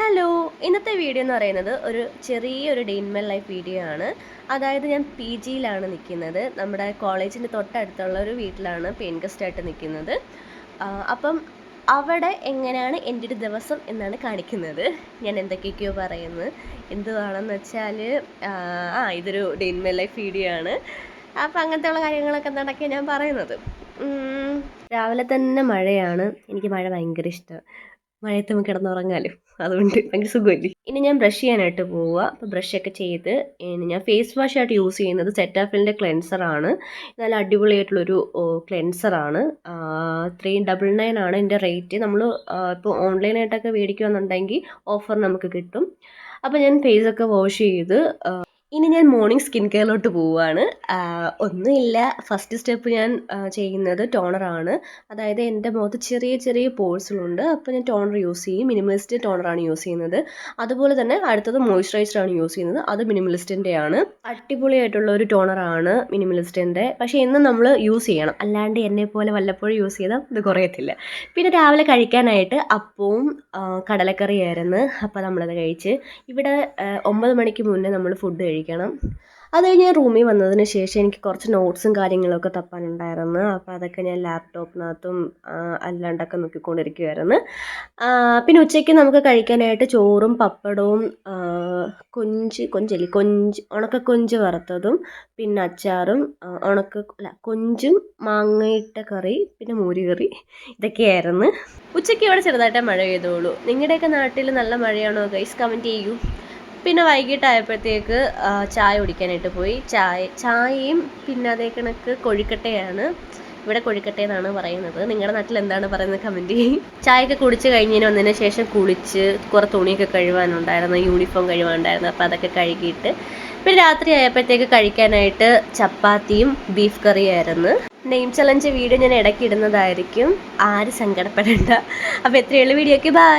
Hello, ഇന്നത്തെ video എന്ന് പറയുന്നത് ഒരു ചെറിയൊരു day in my life video ആണ്. അതായത് ഞാൻ പി ജിയിലാണ് നിൽക്കുന്നത്. നമ്മുടെ കോളേജിൻ്റെ തൊട്ടടുത്തുള്ള ഒരു വീട്ടിലാണ് പെയിൻ ഗസ്റ്റായിട്ട് നിൽക്കുന്നത്. അപ്പം അവിടെ എങ്ങനെയാണ് എൻ്റെ ഒരു ദിവസം എന്നാണ് കാണിക്കുന്നത്. ഞാൻ എന്തൊക്കെയൊക്കെയോ പറയുന്നത് എന്തുവാണെന്ന് വെച്ചാൽ ഇതൊരു day in my life video ആണ്. അപ്പം അങ്ങനത്തെ ഉള്ള കാര്യങ്ങളൊക്കെ നടക്കിയാണ് ഞാൻ പറയുന്നത്. രാവിലെ തന്നെ മഴയാണ്. എനിക്ക് മഴ ഭയങ്കര ഇഷ്ടമാണ്. മഴയത്ത് നമുക്ക് കിടന്നുറങ്ങാലോ, അതുകൊണ്ട് ഭയങ്കര സുഖമല്ലേ. ഇനി ഞാൻ ബ്രഷ് ചെയ്യാനായിട്ട് പോവുക. അപ്പോൾ ബ്രഷൊക്കെ ചെയ്ത് ഞാൻ ഫേസ് വാഷായിട്ട് യൂസ് ചെയ്യുന്നത് സെറ്റാഫിലിൻ്റെ ക്ലെൻസറാണ്. നല്ല അടിപൊളിയായിട്ടുള്ളൊരു ക്ലെൻസറാണ്. 399 ആണ് എൻ്റെ റേറ്റ്. നമ്മൾ ഇപ്പോൾ ഓൺലൈനായിട്ടൊക്കെ മേടിക്കുകയെന്നുണ്ടെങ്കിൽ ഓഫർ നമുക്ക് കിട്ടും. അപ്പോൾ ഞാൻ ഫേസൊക്കെ വാഷ് ചെയ്ത് ഇനി ഞാൻ മോർണിംഗ് സ്കിൻ കെയറിലോട്ട് പോവുകയാണ്. ഒന്നുമില്ല, ഫസ്റ്റ് സ്റ്റെപ്പ് ഞാൻ ചെയ്യുന്നത് ടോണറാണ്. അതായത് എൻ്റെ മുഖത്ത് ചെറിയ ചെറിയ പോഴ്സുകളുണ്ട്. അപ്പോൾ ഞാൻ ടോണർ യൂസ് ചെയ്യും. മിനിമലിസ്റ്റ് ടോണറാണ് യൂസ് ചെയ്യുന്നത്. അതുപോലെ തന്നെ അടുത്തത് മോയ്സ്ചറൈസറാണ് യൂസ് ചെയ്യുന്നത്. അത് മിനിമലിസ്റ്റിൻ്റെ ആണ്. അടിപൊളിയായിട്ടുള്ള ഒരു ടോണറാണ് മിനിമലിസ്റ്റിൻ്റെ. പക്ഷേ ഇന്ന് നമ്മൾ യൂസ് ചെയ്യണം, അല്ലാണ്ട് എന്നെ പോലെ വല്ലപ്പോഴും യൂസ് ചെയ്താൽ ഇത് കുറയത്തില്ല. പിന്നെ രാവിലെ കഴിക്കാനായിട്ട് അപ്പവും കടലക്കറിയായിരുന്നു. അപ്പോൾ നമ്മളത് കഴിച്ച്. ഇവിടെ 9 മണിക്ക് മുന്നേ നമ്മൾ ഫുഡ് കഴിക്കണം. അത് കഴിഞ്ഞ് ഞാൻ റൂമിൽ വന്നതിന് ശേഷം എനിക്ക് കുറച്ച് നോട്ട്സും കാര്യങ്ങളൊക്കെ തപ്പാനുണ്ടായിരുന്നു. അപ്പോൾ അതൊക്കെ ഞാൻ ലാപ്ടോപ്പിനകത്തും അല്ലാണ്ടൊക്കെ നോക്കിക്കൊണ്ടിരിക്കുമായിരുന്നു. പിന്നെ ഉച്ചയ്ക്ക് നമുക്ക് കഴിക്കാനായിട്ട് ചോറും പപ്പടവും ഉണക്കക്കൊഞ്ച് വറുത്തതും പിന്നെ അച്ചാറും കൊഞ്ചും മാങ്ങയിട്ട കറി പിന്നെ മോര് കറി ഇതൊക്കെയായിരുന്നു. ഉച്ചയ്ക്ക് ഇവിടെ ചെറുതായിട്ടേ മഴ പെയ്തോളൂ. നിങ്ങളുടെയൊക്കെ നാട്ടിൽ നല്ല മഴയാണോ ഗൈസ്? കമൻറ്റ് ചെയ്യൂ. പിന്നെ വൈകിട്ടായപ്പോഴത്തേക്ക് ചായ കുടിക്കാനായിട്ട് പോയി. ചായയും പിന്നെ അതേ കണക്ക് കൊഴുക്കട്ടയാണ്. ഇവിടെ കൊഴുക്കട്ടയെന്നാണ് പറയുന്നത്. നിങ്ങളുടെ നാട്ടിൽ എന്താണ് പറയുന്നത് കമൻറ്റ് ചെയ്യും. ചായയൊക്കെ കുടിച്ച് വന്നതിന് ശേഷം കുളിച്ച് കുറേ തുണിയൊക്കെ കഴുകാനുണ്ടായിരുന്നു, യൂണിഫോം കഴുകാനുണ്ടായിരുന്നു. അപ്പോൾ അതൊക്കെ കഴുകിയിട്ട് പിന്നെ രാത്രി ആയപ്പോഴത്തേക്ക് കഴിക്കാനായിട്ട് ചപ്പാത്തിയും ബീഫ് കറിയായിരുന്നു. നെയിം ചലഞ്ച് വീഡിയോ ഞാൻ ഇടയ്ക്ക് ഇടുന്നതായിരിക്കും, ആരും സങ്കടപ്പെടേണ്ട. അപ്പോൾ എത്രയുള്ള വീഡിയോക്ക് ബൈ.